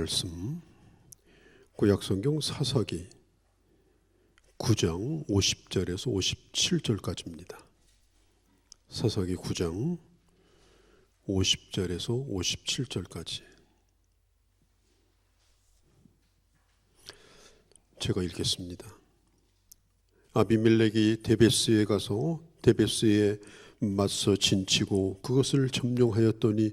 말씀 구약성경 사사기 9장 50절에서 57절까지입니다. 사사기 9장 50절에서 57절까지 제가 읽겠습니다. 아비멜렉이 데베스에 가서 데베스에 맞서 진치고 그것을 점령하였더니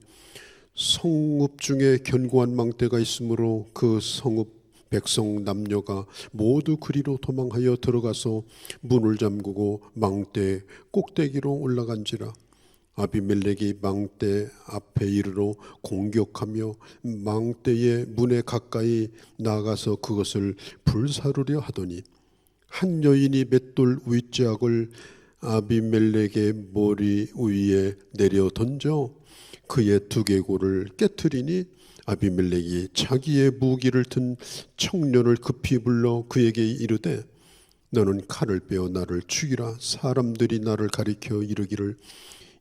성읍 중에 견고한 망대가 있으므로 그 성읍 백성 남녀가 모두 그리로 도망하여 들어가서 문을 잠그고 망대 꼭대기로 올라간지라. 아비멜렉이 망대 앞에 이르러 공격하며 망대의 문에 가까이 나가서 그것을 불사르려 하더니 한 여인이 맷돌 윗짝을 아비멜렉의 머리 위에 내려 던져 그의 두개골을 깨트리니 아비멜렉이 자기의 무기를 든 청년을 급히 불러 그에게 이르되 너는 칼을 빼어 나를 죽이라. 사람들이 나를 가리켜 이르기를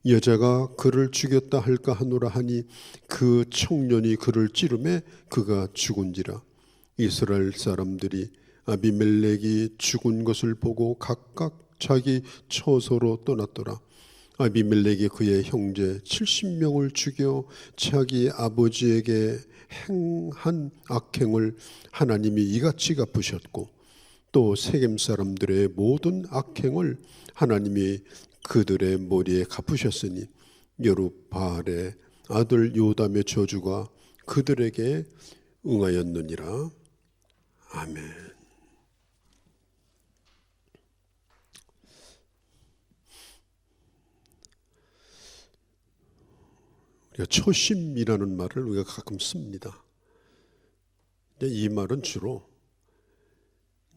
여자가 그를 죽였다 할까 하노라 하니 그 청년이 그를 찌르매 그가 죽은지라. 이스라엘 사람들이 아비멜렉이 죽은 것을 보고 각각 자기 처소로 떠났더라. 아비멜렉이 그의 형제 70명을 죽여 자기 아버지에게 행한 악행을 하나님이 이같이 갚으셨고 또 세겜 사람들의 모든 악행을 하나님이 그들의 머리에 갚으셨으니 여룻바알의 아들 요담의 저주가 그들에게 응하였느니라. 아멘. 초심이라는 말을 우리가 가끔 씁니다. 이 말은 주로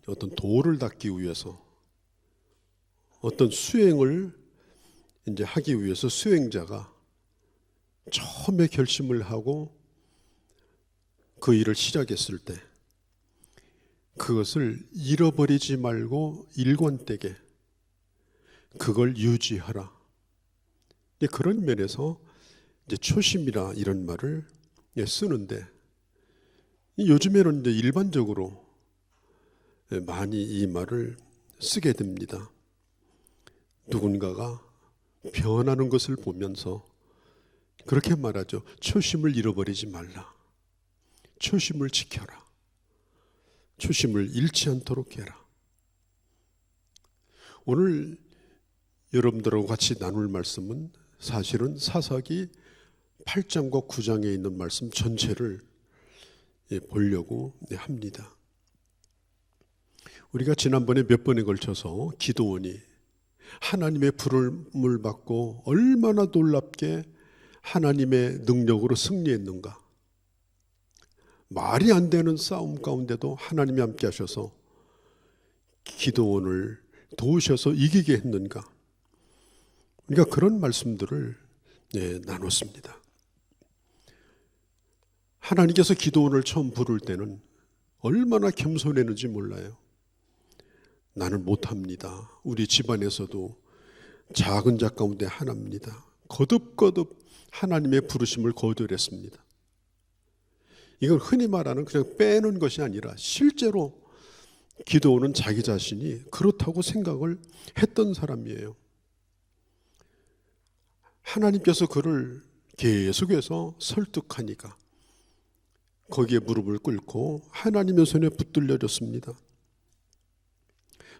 어떤 도를 닦기 위해서 어떤 수행을 이제 하기 위해서 수행자가 처음에 결심을 하고 그 일을 시작했을 때 그것을 잃어버리지 말고 일관되게 그걸 유지하라. 그런 면에서 이제 초심이라 이런 말을 쓰는데 요즘에는 이제 일반적으로 많이 이 말을 쓰게 됩니다. 누군가가 변하는 것을 보면서 그렇게 말하죠. 초심을 잃어버리지 말라. 초심을 지켜라. 초심을 잃지 않도록 해라. 오늘 여러분들하고 같이 나눌 말씀은 사실은 사사기 8장과 9장에 있는 말씀 전체를 보려고 합니다. 우리가 지난번에 몇 번에 걸쳐서 기드온이 하나님의 부름을 받고 얼마나 놀랍게 하나님의 능력으로 승리했는가. 말이 안 되는 싸움 가운데도 하나님이 함께 하셔서 기드온을 도우셔서 이기게 했는가. 우리가 그런 말씀들을 나눴습니다. 하나님께서 기드온을 처음 부를 때는 얼마나 겸손했는지 몰라요. 나는 못합니다. 우리 집안에서도 작은 자 가운데 하나입니다. 거듭거듭 하나님의 부르심을 거절했습니다. 이건 흔히 말하는 그냥 빼는 것이 아니라 실제로 기드온은 자기 자신이 그렇다고 생각을 했던 사람이에요. 하나님께서 그를 계속해서 설득하니까 거기에 무릎을 꿇고 하나님의 손에 붙들려졌습니다.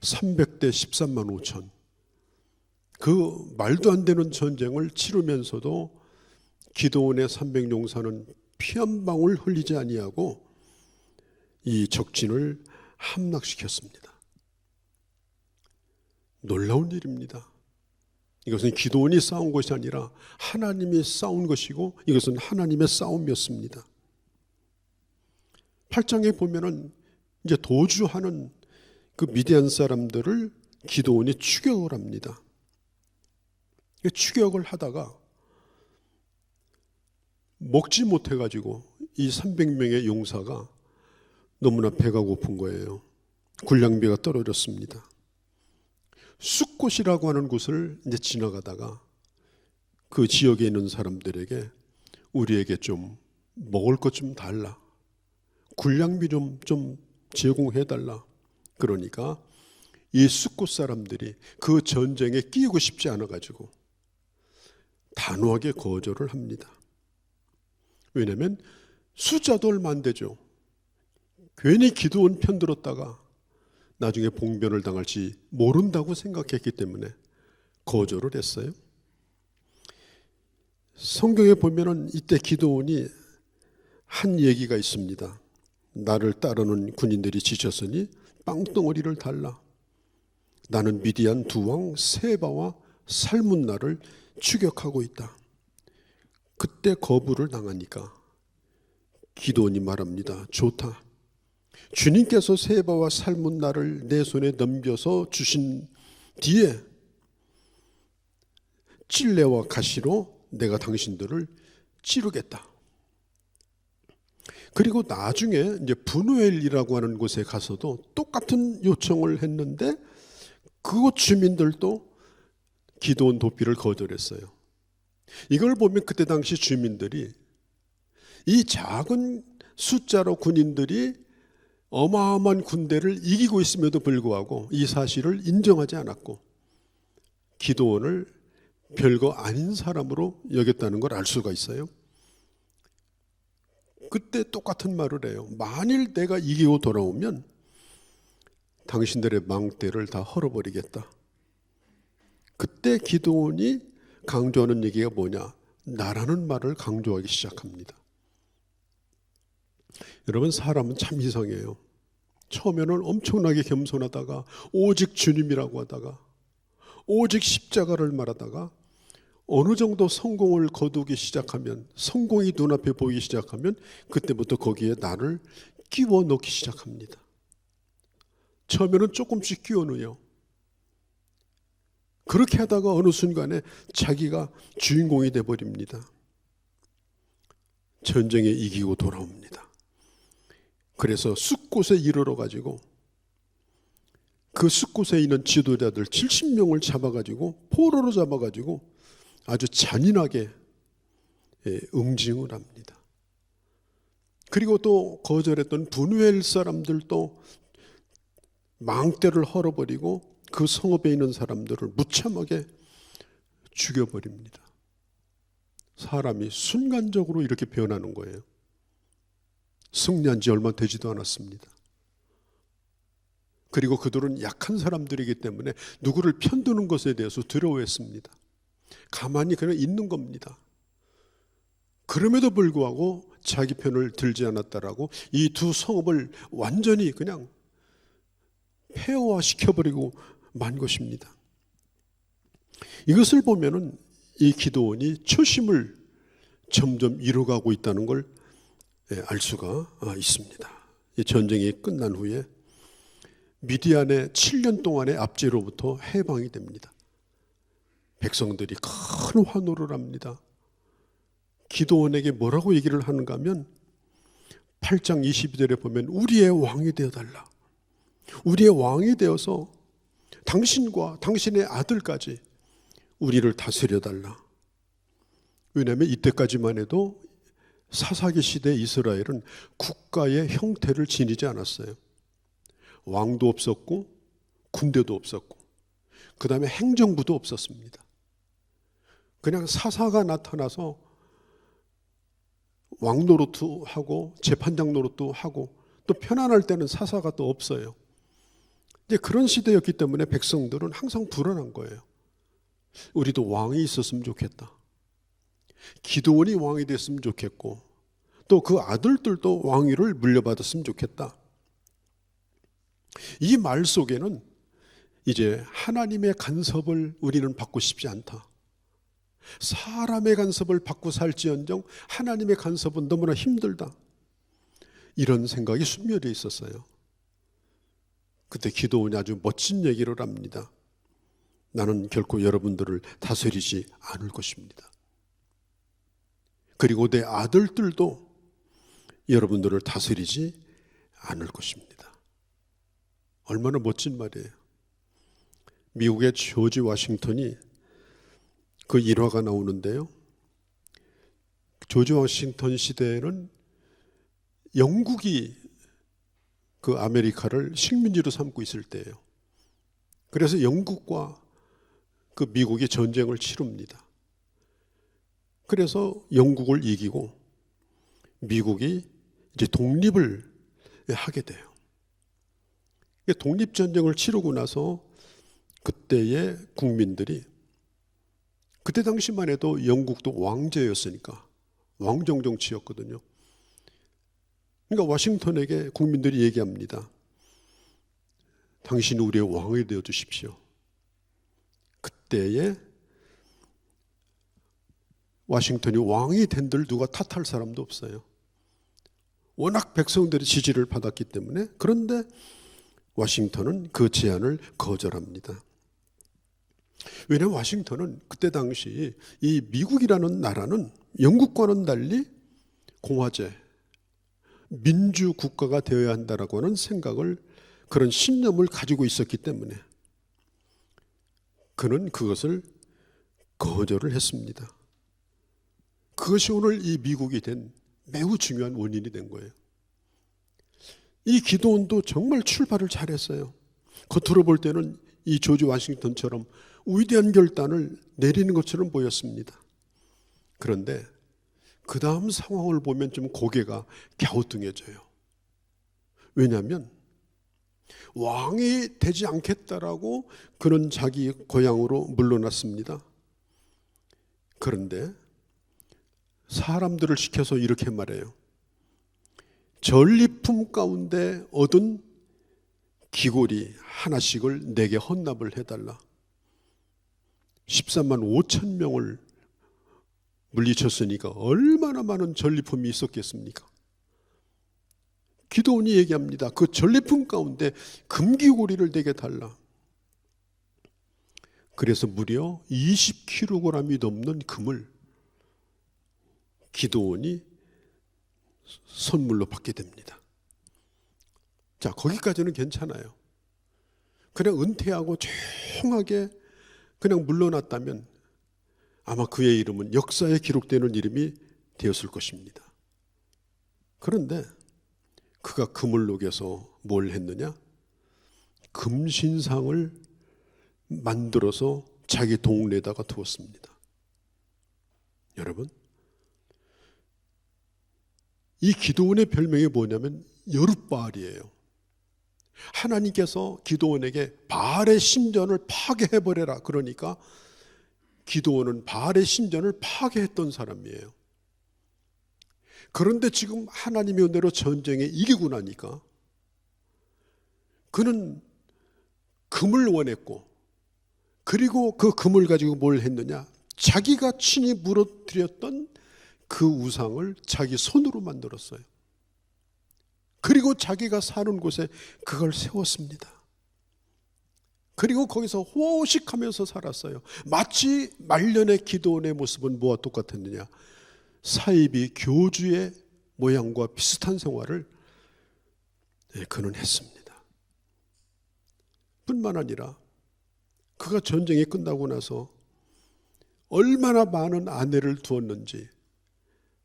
300대 13만 5천 그 말도 안 되는 전쟁을 치르면서도 기드온의 300용사는 피 한 방울 흘리지 아니하고 이 적진을 함락시켰습니다. 놀라운 일입니다. 이것은 기드온이 싸운 것이 아니라 하나님이 싸운 것이고 이것은 하나님의 싸움이었습니다. 8장에 보면은 이제 도주하는 그 미디안 사람들을 기드온이 추격을 합니다. 추격을 하다가 먹지 못해가지고 이 300명의 용사가 너무나 배가 고픈 거예요. 군량비가 떨어졌습니다. 숫곳이라고 하는 곳을 이제 지나가다가 그 지역에 있는 사람들에게 우리에게 좀 먹을 것 좀 달라. 군량비 좀 제공해달라. 그러니까 이 숫곳 사람들이 그 전쟁에 끼고 싶지 않아가지고 단호하게 거절을 합니다. 왜냐하면 숫자도 얼마 안 되죠. 괜히 기드온 편들었다가 나중에 봉변을 당할지 모른다고 생각했기 때문에 거절을 했어요. 성경에 보면은 이때 기드온이 한 얘기가 있습니다. 나를 따르는 군인들이 지쳤으니 빵덩어리를 달라. 나는 미디안 두 왕 세바와 살문나를 추격하고 있다. 그때 거부를 당하니까 기드온이 말합니다. 좋다. 주님께서 세바와 살문나를 내 손에 넘겨서 주신 뒤에 찔레와 가시로 내가 당신들을 찌르겠다. 그리고 나중에 이제 분우엘이라고 하는 곳에 가서도 똑같은 요청을 했는데 그곳 주민들도 기드온 도피를 거절했어요. 이걸 보면 그때 당시 주민들이 이 작은 숫자로 군인들이 어마어마한 군대를 이기고 있음에도 불구하고 이 사실을 인정하지 않았고 기드온을 별거 아닌 사람으로 여겼다는 걸 알 수가 있어요. 그때 똑같은 말을 해요. 만일 내가 이기고 돌아오면 당신들의 망대를 다 헐어버리겠다. 그때 기드온이 강조하는 얘기가 뭐냐? 나라는 말을 강조하기 시작합니다. 여러분, 사람은 참 이상해요. 처음에는 엄청나게 겸손하다가 오직 주님이라고 하다가 오직 십자가를 말하다가 어느 정도 성공을 거두기 시작하면, 성공이 눈앞에 보이기 시작하면 그때부터 거기에 나를 끼워 넣기 시작합니다. 처음에는 조금씩 끼워 넣어요. 그렇게 하다가 어느 순간에 자기가 주인공이 돼버립니다. 전쟁에 이기고 돌아옵니다. 그래서 숫곳에 이르러 가지고 그 숫곳에 있는 지도자들 70명을 잡아가지고 포로로 잡아가지고 아주 잔인하게 응징을 합니다. 그리고 또 거절했던 분우엘 사람들도 망대를 헐어버리고 그 성읍에 있는 사람들을 무참하게 죽여버립니다. 사람이 순간적으로 이렇게 변하는 거예요. 승리한 지 얼마 되지도 않았습니다. 그리고 그들은 약한 사람들이기 때문에 누구를 편드는 것에 대해서 두려워했습니다. 가만히 그냥 있는 겁니다. 그럼에도 불구하고 자기 편을 들지 않았다라고 이 두 성읍을 완전히 그냥 폐허화시켜버리고 만 것입니다. 이것을 보면은 이 기드온이 초심을 점점 이루어가고 있다는 걸 알 수가 있습니다. 이 전쟁이 끝난 후에 미디안의 7년 동안의 압제로부터 해방이 됩니다. 백성들이 큰 환호를 합니다. 기드온에게 뭐라고 얘기를 하는가 하면 8장 22절에 보면 우리의 왕이 되어달라. 우리의 왕이 되어서 당신과 당신의 아들까지 우리를 다스려달라. 왜냐하면 이때까지만 해도 사사기 시대 이스라엘은 국가의 형태를 지니지 않았어요. 왕도 없었고 군대도 없었고 그 다음에 행정부도 없었습니다. 그냥 사사가 나타나서 왕 노릇도 하고 재판장 노릇도 하고 또 편안할 때는 사사가 또 없어요. 이제 그런 시대였기 때문에 백성들은 항상 불안한 거예요. 우리도 왕이 있었으면 좋겠다. 기드온이 왕이 됐으면 좋겠고 또 그 아들들도 왕위를 물려받았으면 좋겠다. 이 말 속에는 이제 하나님의 간섭을 우리는 받고 싶지 않다. 사람의 간섭을 받고 살지언정 하나님의 간섭은 너무나 힘들다. 이런 생각이 순멸해 있었어요. 그때 기드온이 아주 멋진 얘기를 합니다. 나는 결코 여러분들을 다스리지 않을 것입니다. 그리고 내 아들들도 여러분들을 다스리지 않을 것입니다. 얼마나 멋진 말이에요. 미국의 조지 워싱턴이 그 일화가 나오는데요. 조지 워싱턴 시대에는 영국이 그 아메리카를 식민지로 삼고 있을 때예요. 그래서 영국과 그 미국이 전쟁을 치릅니다. 그래서 영국을 이기고 미국이 이제 독립을 하게 돼요. 독립전쟁을 치르고 나서 그때의 국민들이, 그때 당시만 해도 영국도 왕제였으니까 왕정 정치였거든요. 그러니까 워싱턴에게 국민들이 얘기합니다. 당신이 우리의 왕이 되어 주십시오. 그때에 워싱턴이 왕이 된들 누가 탓할 사람도 없어요. 워낙 백성들의 지지를 받았기 때문에. 그런데 워싱턴은 그 제안을 거절합니다. 왜냐하면 워싱턴은 그때 당시 이 미국이라는 나라는 영국과는 달리 공화제, 민주국가가 되어야 한다라고 하는 생각을, 그런 신념을 가지고 있었기 때문에 그는 그것을 거절을 했습니다. 그것이 오늘 이 미국이 된 매우 중요한 원인이 된 거예요. 이 기도원도 정말 출발을 잘했어요. 겉으로 볼 때는 이 조지 워싱턴처럼 위대한 결단을 내리는 것처럼 보였습니다. 그런데 그 다음 상황을 보면 좀 고개가 갸우뚱해져요. 왜냐하면 왕이 되지 않겠다라고 그는 자기 고향으로 물러났습니다. 그런데 사람들을 시켜서 이렇게 말해요. 전리품 가운데 얻은 귀고리 하나씩을 내게 헌납을 해달라. 13만 5천 명을 물리쳤으니까 얼마나 많은 전리품이 있었겠습니까? 기도원이 얘기합니다. 그 전리품 가운데 금귀고리를 내게 달라. 그래서 무려 20kg이 넘는 금을 기도원이 선물로 받게 됩니다. 자, 거기까지는 괜찮아요. 그냥 은퇴하고 조용하게 그냥 물러났다면 아마 그의 이름은 역사에 기록되는 이름이 되었을 것입니다. 그런데 그가 금을 녹여서 뭘 했느냐? 금신상을 만들어서 자기 동네에다가 두었습니다. 여러분, 이 기도원의 별명이 뭐냐면 여룻바알이에요. 하나님께서 기도원에게 바알의 신전을 파괴해버려라. 그러니까 기도원은 바알의 신전을 파괴했던 사람이에요. 그런데 지금 하나님의 은혜로 전쟁에 이기고 나니까 그는 금을 원했고, 그리고 그 금을 가지고 뭘 했느냐? 자기가 친히 무너뜨렸던 그 우상을 자기 손으로 만들었어요. 그리고 자기가 사는 곳에 그걸 세웠습니다. 그리고 거기서 호호식하면서 살았어요. 마치 말년의 기도원의 모습은 뭐와 똑같았느냐? 사이비 교주의 모양과 비슷한 생활을 그는 했습니다. 뿐만 아니라 그가 전쟁이 끝나고 나서 얼마나 많은 아내를 두었는지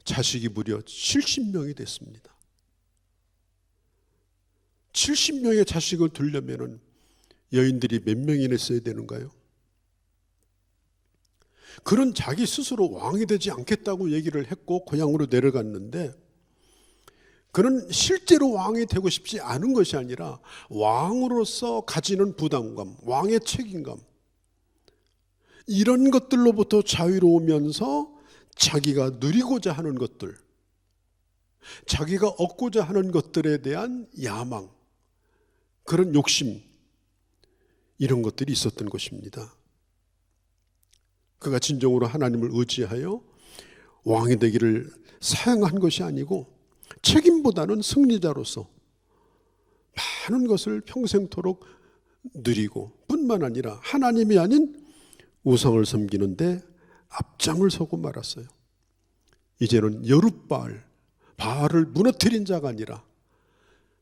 자식이 무려 70명이 됐습니다. 70명의 자식을 두려면 여인들이 몇 명이나 있어야 되는가요? 그는 자기 스스로 왕이 되지 않겠다고 얘기를 했고 고향으로 내려갔는데, 그는 실제로 왕이 되고 싶지 않은 것이 아니라 왕으로서 가지는 부담감, 왕의 책임감, 이런 것들로부터 자유로우면서 자기가 누리고자 하는 것들, 자기가 얻고자 하는 것들에 대한 야망, 그런 욕심, 이런 것들이 있었던 것입니다. 그가 진정으로 하나님을 의지하여 왕이 되기를 사양한 것이 아니고 책임보다는 승리자로서 많은 것을 평생토록 누리고, 뿐만 아니라 하나님이 아닌 우상을 섬기는데 앞장을 서고 말았어요. 이제는 여룻바알, 바알을 무너뜨린 자가 아니라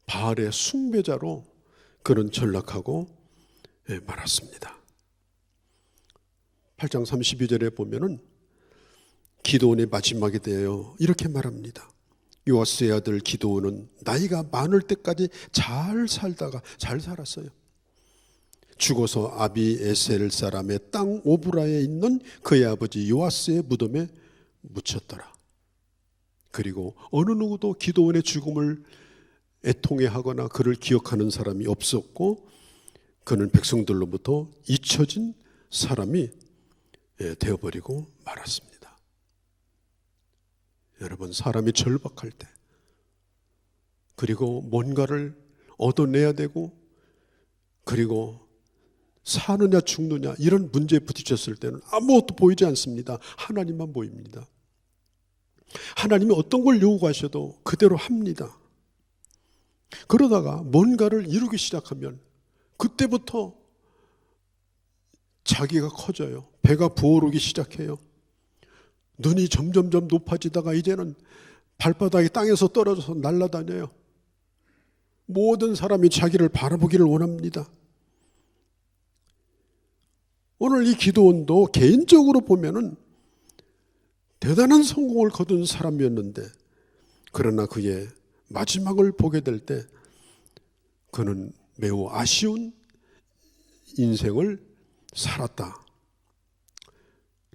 바알의 숭배자로 그는 전락하고 말았습니다. 8장 32절에 보면은 기도원의 마지막에 대하여 이렇게 말합니다. 요아스의 아들 기드온은 나이가 많을 때까지 잘 살았어요. 죽어서 아비에셀 사람의 땅 오브라에 있는 그의 아버지 요아스의 무덤에 묻혔더라. 그리고 어느 누구도 기드온의 죽음을 애통해하거나 그를 기억하는 사람이 없었고, 그는 백성들로부터 잊혀진 사람이 되어버리고 말았습니다. 여러분, 사람이 절박할 때, 그리고 뭔가를 얻어내야 되고, 그리고 사느냐 죽느냐 이런 문제에 부딪혔을 때는 아무것도 보이지 않습니다. 하나님만 보입니다. 하나님이 어떤 걸 요구하셔도 그대로 합니다. 그러다가 뭔가를 이루기 시작하면 그때부터 자기가 커져요. 배가 부어오르기 시작해요. 눈이 점점점 높아지다가 이제는 발바닥이 땅에서 떨어져서 날아다녀요. 모든 사람이 자기를 바라보기를 원합니다. 오늘 이 기드온도 개인적으로 보면은 대단한 성공을 거둔 사람이었는데, 그러나 그의 마지막을 보게 될 때 그는 매우 아쉬운 인생을 살았다.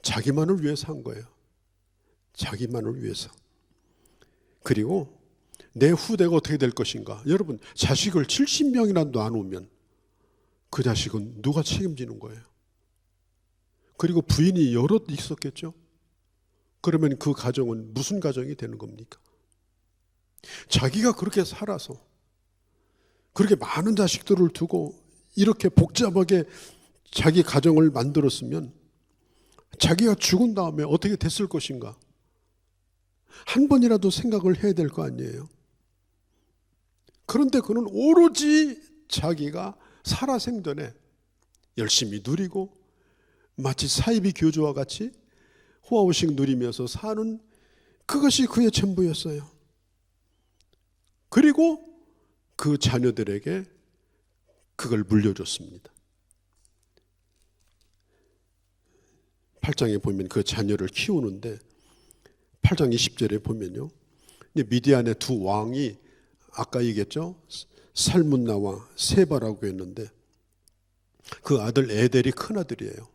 자기만을 위해서 한 거예요. 자기만을 위해서. 그리고 내 후대가 어떻게 될 것인가. 여러분, 자식을 70명이나 놔놓으면 그 자식은 누가 책임지는 거예요? 그리고 부인이 여럿 있었겠죠? 그러면 그 가정은 무슨 가정이 되는 겁니까? 자기가 그렇게 살아서 그렇게 많은 자식들을 두고 이렇게 복잡하게 자기 가정을 만들었으면 자기가 죽은 다음에 어떻게 됐을 것인가? 한 번이라도 생각을 해야 될 거 아니에요. 그런데 그는 오로지 자기가 살아생전에 열심히 누리고 마치 사이비 교주와 같이 호화호식 누리면서 사는 그것이 그의 전부였어요. 그리고 그 자녀들에게 그걸 물려줬습니다. 8장에 보면 그 자녀를 키우는데 8장 20절에 보면요, 미디안의 두 왕이 아까 얘기했죠, 살문나와 세바라고 했는데 그 아들 에델이 큰 아들이에요.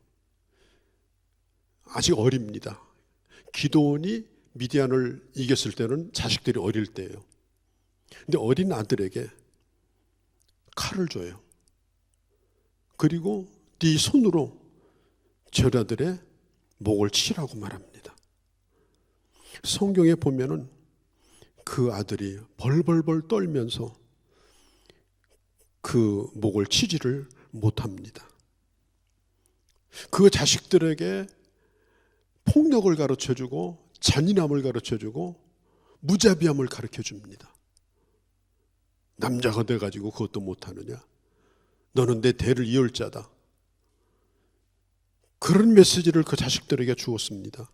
아직 어립니다. 기드온이 미디안을 이겼을 때는 자식들이 어릴 때예요. 근데 어린 아들에게 칼을 줘요. 그리고 네 손으로 저자들의 목을 치라고 말합니다. 성경에 보면은 그 아들이 벌벌벌 떨면서 그 목을 치지를 못합니다. 그 자식들에게 폭력을 가르쳐주고 잔인함을 가르쳐주고 무자비함을 가르쳐줍니다. 남자가 돼가지고 그것도 못하느냐? 너는 내 대를 이을 자다. 그런 메시지를 그 자식들에게 주었습니다.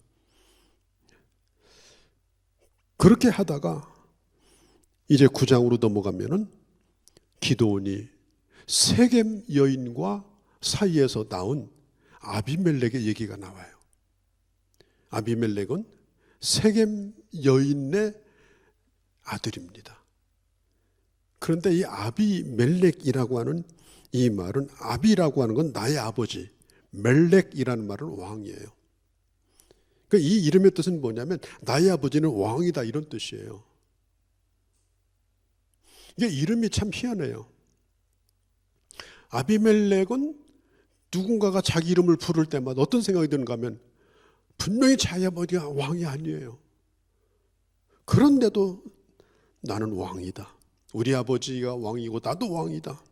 그렇게 하다가 이제 9장으로 넘어가면은 기드온이 세겜 여인과 사이에서 나온 아비멜렉의 얘기가 나와요. 아비멜렉은 세겜 여인의 아들입니다. 그런데 이 아비멜렉이라고 하는 이 말은, 아비라고 하는 건 나의 아버지, 멜렉이라는 말은 왕이에요. 그러니까 이 이름의 뜻은 뭐냐면 나의 아버지는 왕이다, 이런 뜻이에요. 이게 이름이 참 희한해요. 아비멜렉은 누군가가 자기 이름을 부를 때마다 어떤 생각이 드는가 하면 분명히 자기 아버지가 왕이 아니에요. 그런데도 나는 왕이다. 우리 아버지가 왕이고 나도 왕이다.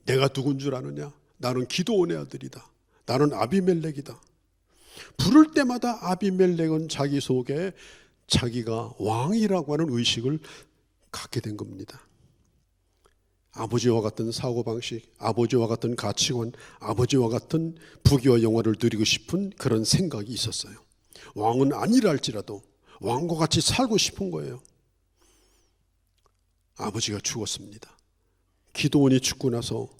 내가 누군 줄 아느냐? 나는 기드온의 아들이다. 나는 아비멜렉이다. 부를 때마다 아비멜렉은 자기 속에 자기가 왕이라고 하는 의식을 갖게 된 겁니다. 아버지와 같은 사고방식, 아버지와 같은 가치관, 아버지와 같은 부귀와 영화를 누리고 싶은 그런 생각이 있었어요. 왕은 아니라 할지라도 왕과 같이 살고 싶은 거예요. 아버지가 죽었습니다. 기드온이 죽고 나서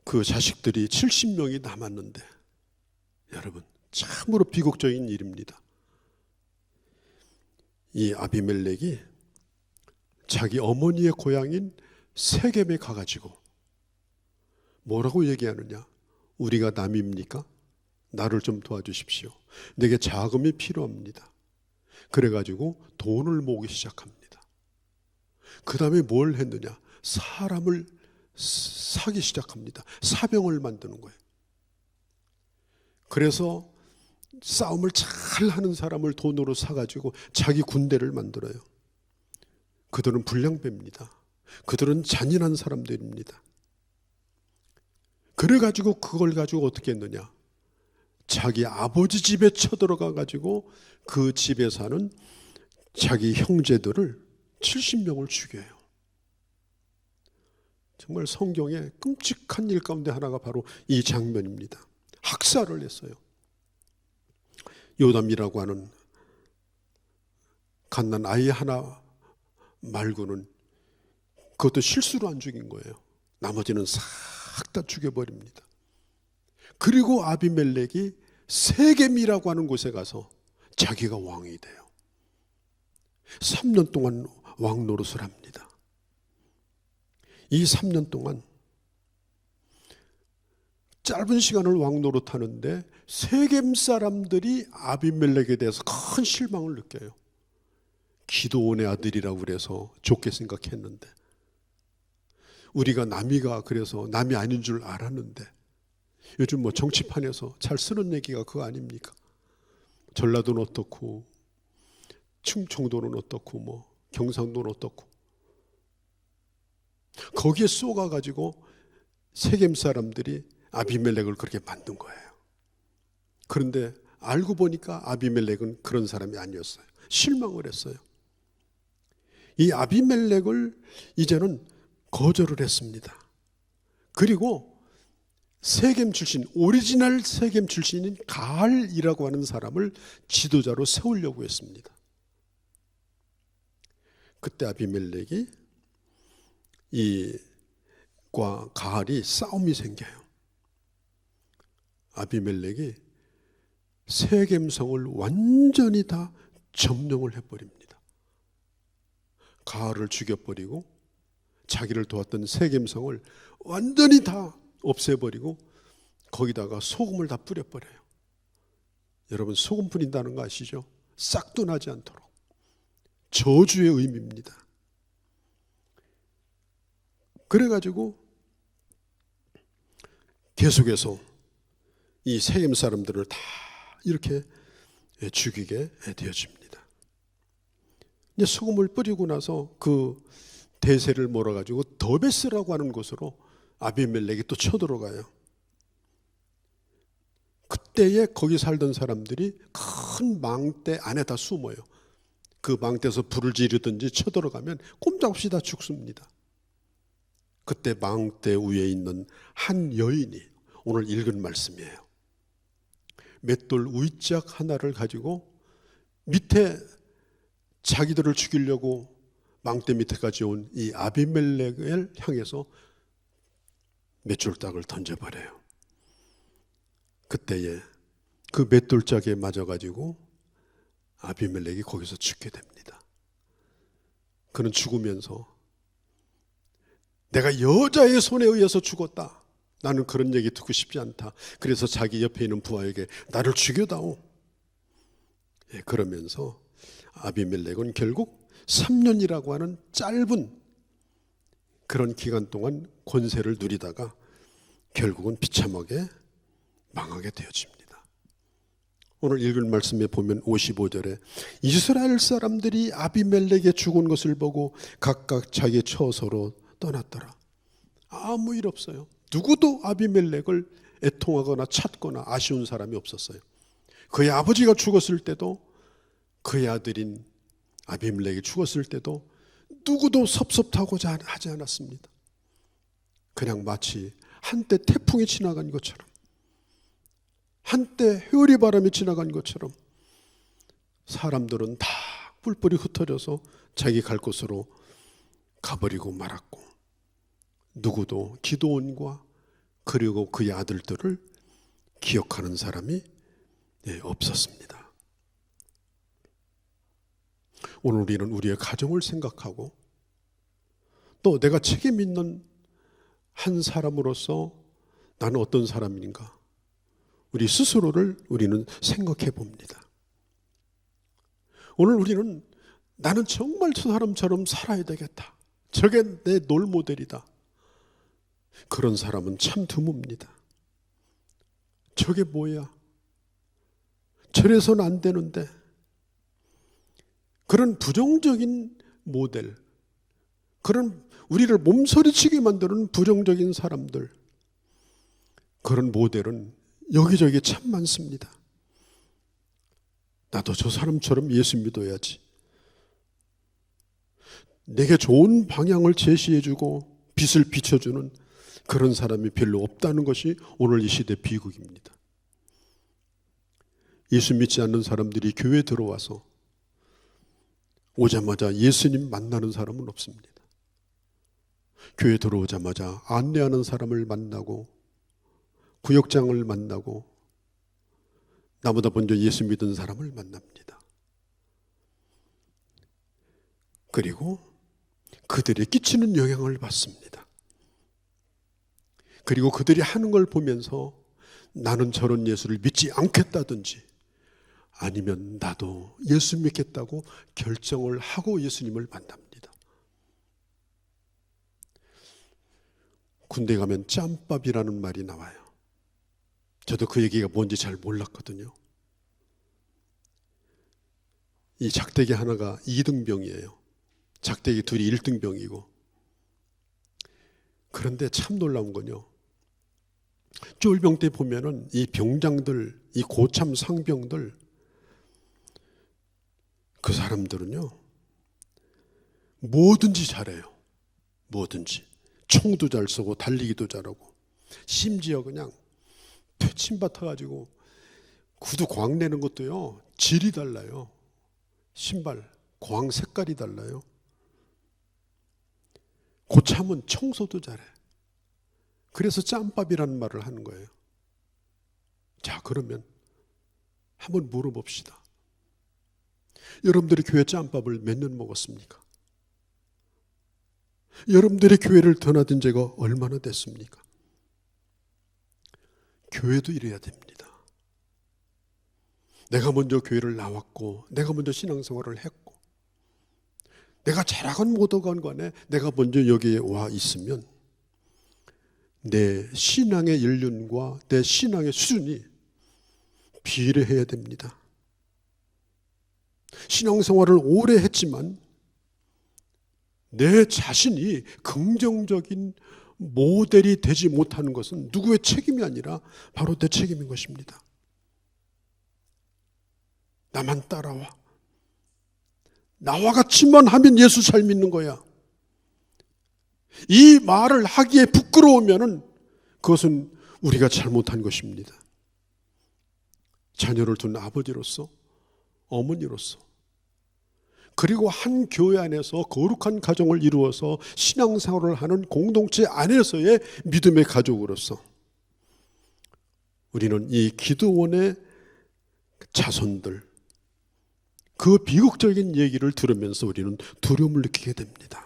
그 자식들이 70명이 남았는데, 여러분, 참으로 비극적인 일입니다. 이 아비멜렉이 자기 어머니의 고향인 세겜에 가가지고 뭐라고 얘기하느냐? 우리가 남입니까? 나를 좀 도와주십시오. 내게 자금이 필요합니다. 그래가지고 돈을 모으기 시작합니다. 그 다음에 뭘 했느냐? 사람을 사기 시작합니다. 사병을 만드는 거예요. 그래서 싸움을 잘 하는 사람을 돈으로 사가지고 자기 군대를 만들어요. 그들은 불량배입니다. 그들은 잔인한 사람들입니다. 그래가지고 그걸 가지고 어떻게 했느냐? 자기 아버지 집에 쳐들어가 가지고 그 집에 사는 자기 형제들을 70명을 죽여요. 정말 성경에 끔찍한 일 가운데 하나가 바로 이 장면입니다. 학살을 했어요. 요담이라고 하는 갓난 아이 하나 말고는 그것도 실수로 안 죽인 거예요. 나머지는 싹 다 죽여버립니다. 그리고 아비멜렉이 세겜이라고 하는 곳에 가서 자기가 왕이 돼요. 3년 동안 왕 노릇을 합니다. 이 3년 동안 짧은 시간을 왕 노릇하는데 세겜 사람들이 아비멜렉에 대해서 큰 실망을 느껴요. 기드온의 아들이라고 그래서 좋게 생각했는데, 우리가 남이가 그래서 남이 아닌 줄 알았는데, 요즘 뭐 정치판에서 잘 쓰는 얘기가 그거 아닙니까? 전라도는 어떻고, 충청도는 어떻고, 뭐 경상도는 어떻고, 거기에 쏘가가지고 세겜 사람들이 아비멜렉을 그렇게 만든 거예요. 그런데 알고 보니까 아비멜렉은 그런 사람이 아니었어요. 실망을 했어요. 이 아비멜렉을 이제는 거절을 했습니다. 그리고 세겜 출신, 오리지널 세겜 출신인 가알이라고 하는 사람을 지도자로 세우려고 했습니다. 그때 아비멜렉이 이과 가알이 싸움이 생겨요. 아비멜렉이 세겜성을 완전히 다 점령을 해버립니다. 가알을 죽여버리고 자기를 도왔던 세겜성을 완전히 다 없애버리고 거기다가 소금을 다 뿌려버려요. 여러분, 소금 뿌린다는 거 아시죠? 싹도 나지 않도록. 저주의 의미입니다. 그래가지고 계속해서 이 세겜 사람들을 다 이렇게 죽이게 되어집니다. 이제 소금을 뿌리고 나서 그 대세를 몰아가지고 더베스라고 하는 곳으로 아비멜렉이 또 쳐들어가요. 그때에 거기 살던 사람들이 큰 망대 안에 다 숨어요. 그 망대에서 불을 지르든지 쳐들어가면 꼼짝없이 다 죽습니다. 그때 망대 위에 있는 한 여인이 오늘 읽은 말씀이에요. 맷돌 위짝 하나를 가지고 밑에 자기들을 죽이려고 망대 밑에까지 온 이 아비멜렉을 향해서 맷돌짝을 던져버려요. 그때에 그 맷돌짝에 맞아가지고 아비멜렉이 거기서 죽게 됩니다. 그는 죽으면서 내가 여자의 손에 의해서 죽었다. 나는 그런 얘기 듣고 싶지 않다. 그래서 자기 옆에 있는 부하에게 나를 죽여다오. 그러면서 아비멜렉은 결국 3년이라고 하는 짧은 그런 기간 동안 권세를 누리다가 결국은 비참하게 망하게 되어집니다. 오늘 읽을 말씀에 보면 55절에 이스라엘 사람들이 아비멜렉의 죽은 것을 보고 각각 자기 처소로 떠났더라. 아무 일 없어요. 누구도 아비멜렉을 애통하거나 찾거나 아쉬운 사람이 없었어요. 그의 아버지가 죽었을 때도, 그의 아들인 아비멜렉이 죽었을 때도 누구도 섭섭하고자 하지 않았습니다. 그냥 마치 한때 태풍이 지나간 것처럼, 한때 회오리 바람이 지나간 것처럼 사람들은 다 뿔뿔이 흩어져서 자기 갈 곳으로 가버리고 말았고, 누구도 기드온과 그리고 그의 아들들을 기억하는 사람이 없었습니다. 오늘 우리는 우리의 가정을 생각하고 또 내가 책임 있는 한 사람으로서 나는 어떤 사람인가, 우리 스스로를 우리는 생각해 봅니다. 오늘 우리는 나는 정말 저 사람처럼 살아야 되겠다, 저게 내 롤모델이다, 그런 사람은 참 드뭅니다. 저게 뭐야, 저래서는 안 되는데, 그런 부정적인 모델, 그런 우리를 몸서리치게 만드는 부정적인 사람들, 그런 모델은 여기저기 참 많습니다. 나도 저 사람처럼 예수 믿어야지. 내게 좋은 방향을 제시해주고 빛을 비춰주는 그런 사람이 별로 없다는 것이 오늘 이 시대 비극입니다. 예수 믿지 않는 사람들이 교회에 들어와서 오자마자 예수님 만나는 사람은 없습니다. 교회 들어오자마자 안내하는 사람을 만나고 구역장을 만나고 나보다 먼저 예수 믿은 사람을 만납니다. 그리고 그들이 끼치는 영향을 받습니다. 그리고 그들이 하는 걸 보면서 나는 저런 예수를 믿지 않겠다든지 아니면 나도 예수 믿겠다고 결정을 하고 예수님을 만납니다. 군대 가면 짬밥이라는 말이 나와요. 저도 그 얘기가 뭔지 잘 몰랐거든요. 이 작대기 하나가 2등병이에요. 작대기 둘이 1등병이고. 그런데 참 놀라운 건요, 쫄병 때 보면은 이 병장들, 이 고참 상병들, 그 사람들은요 뭐든지 잘해요. 뭐든지. 총도 잘 쏘고 달리기도 잘하고, 심지어 그냥 패침받아 가지고 구두 광 내는 것도요 질이 달라요. 신발 광 색깔이 달라요. 고참은 청소도 잘해. 그래서 짬밥이라는 말을 하는 거예요. 자, 그러면 한번 물어봅시다. 여러분들이 교회 짬밥을 몇 년 먹었습니까? 여러분들의 교회를 떠나든 지가 얼마나 됐습니까? 교회도 이래야 됩니다. 내가 먼저 교회를 나왔고, 내가 먼저 신앙생활을 했고, 내가 잘하건 못하건 간에 내가 먼저 여기에 와 있으면 내 신앙의 연륜과 내 신앙의 수준이 비례해야 됩니다. 신앙생활을 오래 했지만 내 자신이 긍정적인 모델이 되지 못하는 것은 누구의 책임이 아니라 바로 내 책임인 것입니다. 나만 따라와. 나와 같이만 하면 예수 잘 믿는 거야. 이 말을 하기에 부끄러우면은 그것은 우리가 잘못한 것입니다. 자녀를 둔 아버지로서, 어머니로서, 그리고 한 교회 안에서 거룩한 가정을 이루어서 신앙생활을 하는 공동체 안에서의 믿음의 가족으로서 우리는 이 기드온의 자손들, 그 비극적인 얘기를 들으면서 우리는 두려움을 느끼게 됩니다.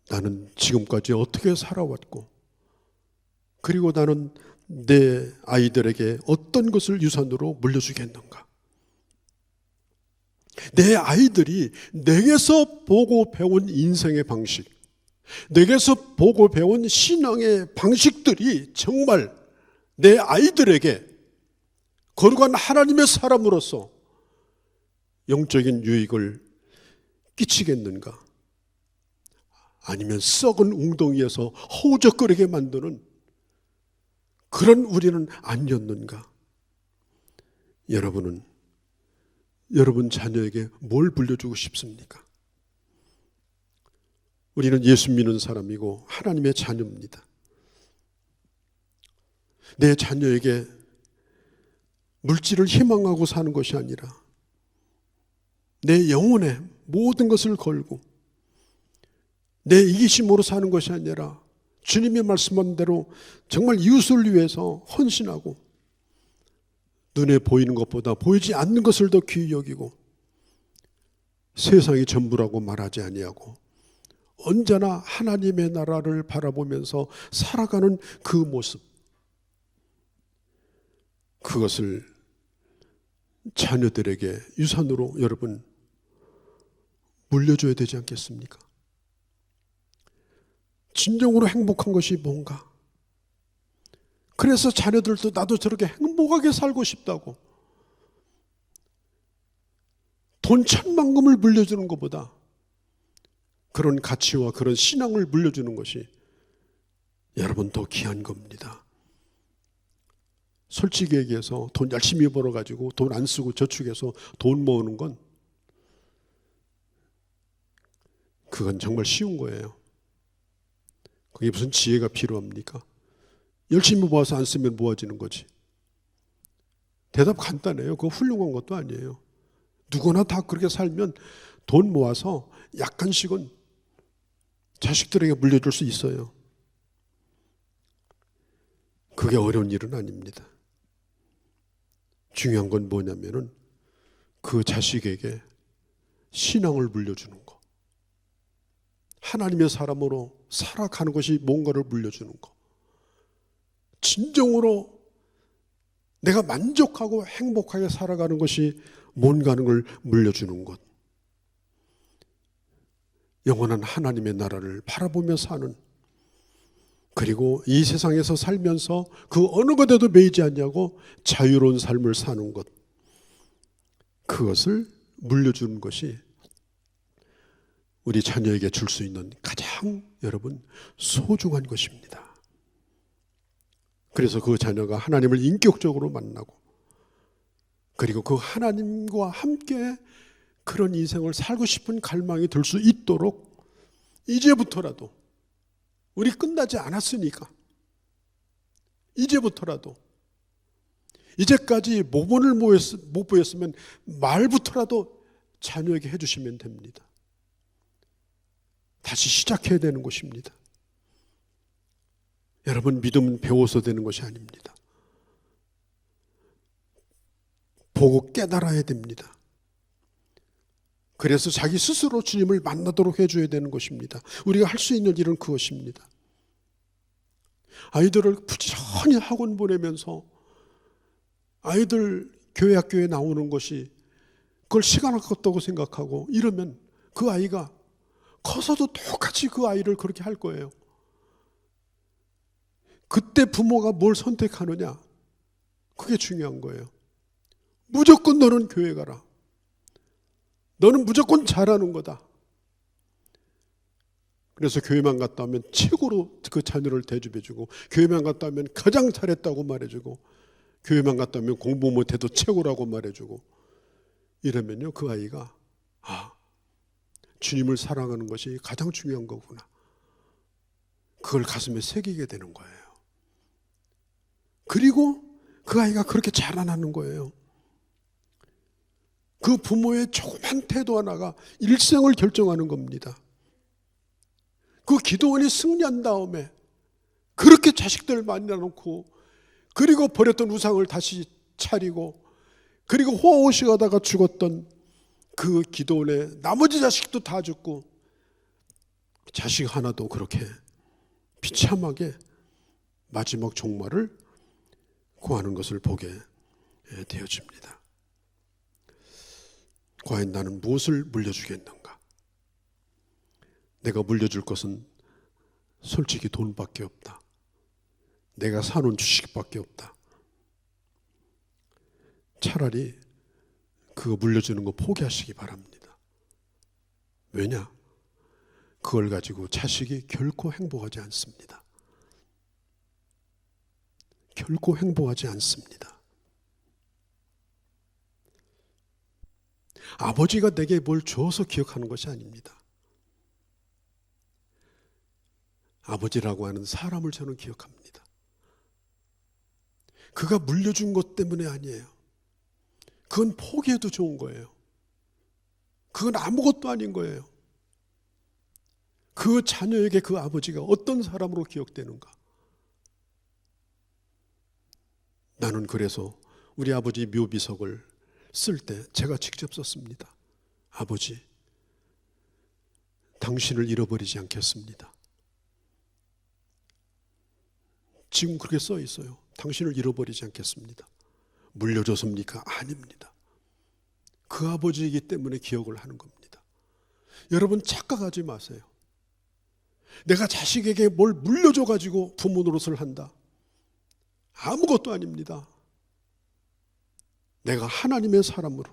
나는 지금까지 어떻게 살아왔고, 그리고 나는 내 아이들에게 어떤 것을 유산으로 물려주겠는가? 내 아이들이 내게서 보고 배운 인생의 방식, 내게서 보고 배운 신앙의 방식들이 정말 내 아이들에게 거룩한 하나님의 사람으로서 영적인 유익을 끼치겠는가? 아니면 썩은 웅덩이에서 허우적거리게 만드는 그런 우리는 아니었는가? 여러분은 여러분 자녀에게 뭘 물려주고 싶습니까? 우리는 예수 믿는 사람이고 하나님의 자녀입니다. 내 자녀에게 물질을 희망하고 사는 것이 아니라 내 영혼에 모든 것을 걸고 내 이기심으로 사는 것이 아니라 주님이 말씀한 대로 정말 이웃을 위해서 헌신하고 눈에 보이는 것보다 보이지 않는 것을 더 귀히 여기고 세상이 전부라고 말하지 아니하고 언제나 하나님의 나라를 바라보면서 살아가는 그 모습, 그것을 자녀들에게 유산으로 여러분 물려줘야 되지 않겠습니까? 진정으로 행복한 것이 뭔가? 그래서 자녀들도 나도 저렇게 행복하게 살고 싶다고 돈 천만금을 물려주는 것보다 그런 가치와 그런 신앙을 물려주는 것이 여러분 더 귀한 겁니다. 솔직히 얘기해서 돈 열심히 벌어가지고 돈 안 쓰고 저축해서 돈 모으는 건 그건 정말 쉬운 거예요. 그게 무슨 지혜가 필요합니까? 열심히 모아서 안 쓰면 모아지는 거지. 대답 간단해요. 그거 훌륭한 것도 아니에요. 누구나 다 그렇게 살면 돈 모아서 약간씩은 자식들에게 물려줄 수 있어요. 그게 어려운 일은 아닙니다. 중요한 건 뭐냐면은 그 자식에게 신앙을 물려주는 거. 하나님의 사람으로 살아가는 것이 뭔가를 물려주는 거. 진정으로 내가 만족하고 행복하게 살아가는 것이 뭔가는 걸 물려주는 것. 영원한 하나님의 나라를 바라보며 사는, 그리고 이 세상에서 살면서 그 어느 것에도 매이지 않냐고 자유로운 삶을 사는 것, 그것을 물려주는 것이 우리 자녀에게 줄 수 있는 가장 여러분 소중한 것입니다. 그래서 그 자녀가 하나님을 인격적으로 만나고, 그리고 그 하나님과 함께 그런 인생을 살고 싶은 갈망이 들 수 있도록 이제부터라도, 우리 끝나지 않았으니까 이제부터라도, 이제까지 모본을 못 보였으면 말부터라도 자녀에게 해주시면 됩니다. 다시 시작해야 되는 것입니다. 여러분, 믿음은 배워서 되는 것이 아닙니다. 보고 깨달아야 됩니다. 그래서 자기 스스로 주님을 만나도록 해줘야 되는 것입니다. 우리가 할 수 있는 일은 그것입니다. 아이들을 부지런히 학원 보내면서 아이들 교회 학교에 나오는 것이 그걸 시간 아깝다고 생각하고 이러면 그 아이가 커서도 똑같이 그 아이를 그렇게 할 거예요. 그때 부모가 뭘 선택하느냐, 그게 중요한 거예요. 무조건 너는 교회 가라. 너는 무조건 잘하는 거다. 그래서 교회만 갔다 오면 최고로 그 자녀를 대접해주고, 교회만 갔다 오면 가장 잘했다고 말해주고, 교회만 갔다 오면 공부 못해도 최고라고 말해주고, 이러면요 그 아이가 주님을 사랑하는 것이 가장 중요한 거구나, 그걸 가슴에 새기게 되는 거예요. 그리고 그 아이가 그렇게 자라나는 거예요. 그 부모의 조그만 태도 하나가 일생을 결정하는 겁니다. 그 기도원이 승리한 다음에 그렇게 자식들을 만나놓고, 그리고 버렸던 우상을 다시 차리고, 그리고 호화호시 하다가 죽었던 그 기도원의 나머지 자식도 다 죽고, 자식 하나도 그렇게 비참하게 마지막 종말을 구하는 것을 보게 되어집니다. 과연 나는 무엇을 물려주겠는가? 내가 물려줄 것은 솔직히 돈밖에 없다. 내가 사놓은 주식밖에 없다. 차라리 그거 물려주는 거 포기하시기 바랍니다. 왜냐? 그걸 가지고 자식이 결코 행복하지 않습니다. 결코 행복하지 않습니다. 아버지가 내게 뭘 줘서 기억하는 것이 아닙니다. 아버지라고 하는 사람을 저는 기억합니다. 그가 물려준 것 때문에 아니에요. 그건 포기해도 좋은 거예요. 그건 아무것도 아닌 거예요. 그 자녀에게 그 아버지가 어떤 사람으로 기억되는가? 나는 그래서 우리 아버지 묘비석을 쓸 때 제가 직접 썼습니다. 아버지, 당신을 잃어버리지 않겠습니다. 지금 그렇게 써 있어요. 당신을 잃어버리지 않겠습니다. 물려줬습니까? 아닙니다. 그 아버지이기 때문에 기억을 하는 겁니다. 여러분 착각하지 마세요. 내가 자식에게 뭘 물려줘가지고 부모 노릇을 한다. 아무것도 아닙니다. 내가 하나님의 사람으로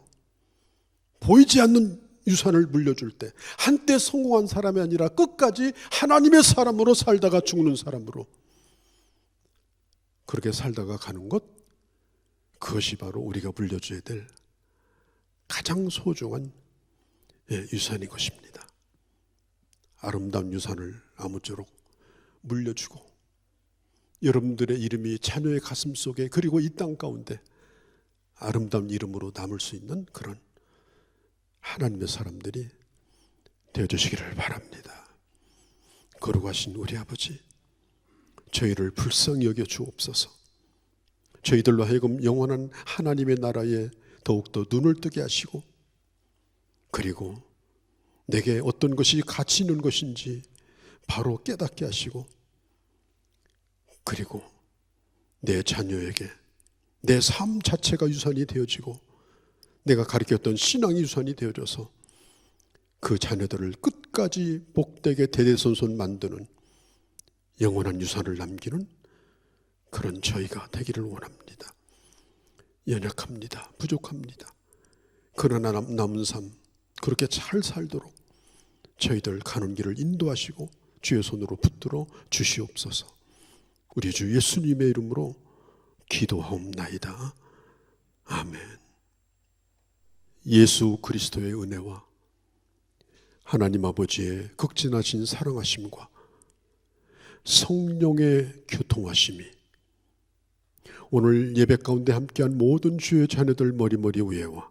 보이지 않는 유산을 물려줄 때 한때 성공한 사람이 아니라 끝까지 하나님의 사람으로 살다가 죽는 사람으로 그렇게 살다가 가는 것, 그것이 바로 우리가 물려줘야 될 가장 소중한 유산인 것입니다. 아름다운 유산을 아무쪼록 물려주고 여러분들의 이름이 자녀의 가슴 속에 그리고 이 땅 가운데 아름다운 이름으로 남을 수 있는 그런 하나님의 사람들이 되어주시기를 바랍니다. 거룩하신 우리 아버지, 저희를 불쌍히 여겨 주옵소서. 저희들로 하여금 영원한 하나님의 나라에 더욱더 눈을 뜨게 하시고, 그리고 내게 어떤 것이 가치 있는 것인지 바로 깨닫게 하시고, 그리고 내 자녀에게 내 삶 자체가 유산이 되어지고 내가 가르쳤던 신앙이 유산이 되어져서 그 자녀들을 끝까지 복되게 대대손손 만드는 영원한 유산을 남기는 그런 저희가 되기를 원합니다. 연약합니다. 부족합니다. 그러나 남은 삶 그렇게 잘 살도록 저희들 가는 길을 인도하시고 주의 손으로 붙들어 주시옵소서. 우리 주 예수님의 이름으로 기도하옵나이다. 아멘. 예수 그리스도의 은혜와 하나님 아버지의 극진하신 사랑하심과 성령의 교통하심이 오늘 예배 가운데 함께한 모든 주의 자녀들 머리머리 위에와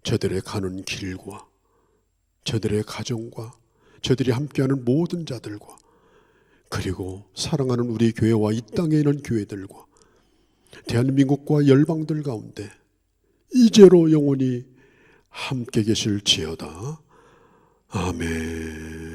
저들의 가는 길과 저들의 가정과 저들이 함께하는 모든 자들과 그리고 사랑하는 우리 교회와 이 땅에 있는 교회들과 대한민국과 열방들 가운데 이제로 영원히 함께 계실지어다. 아멘.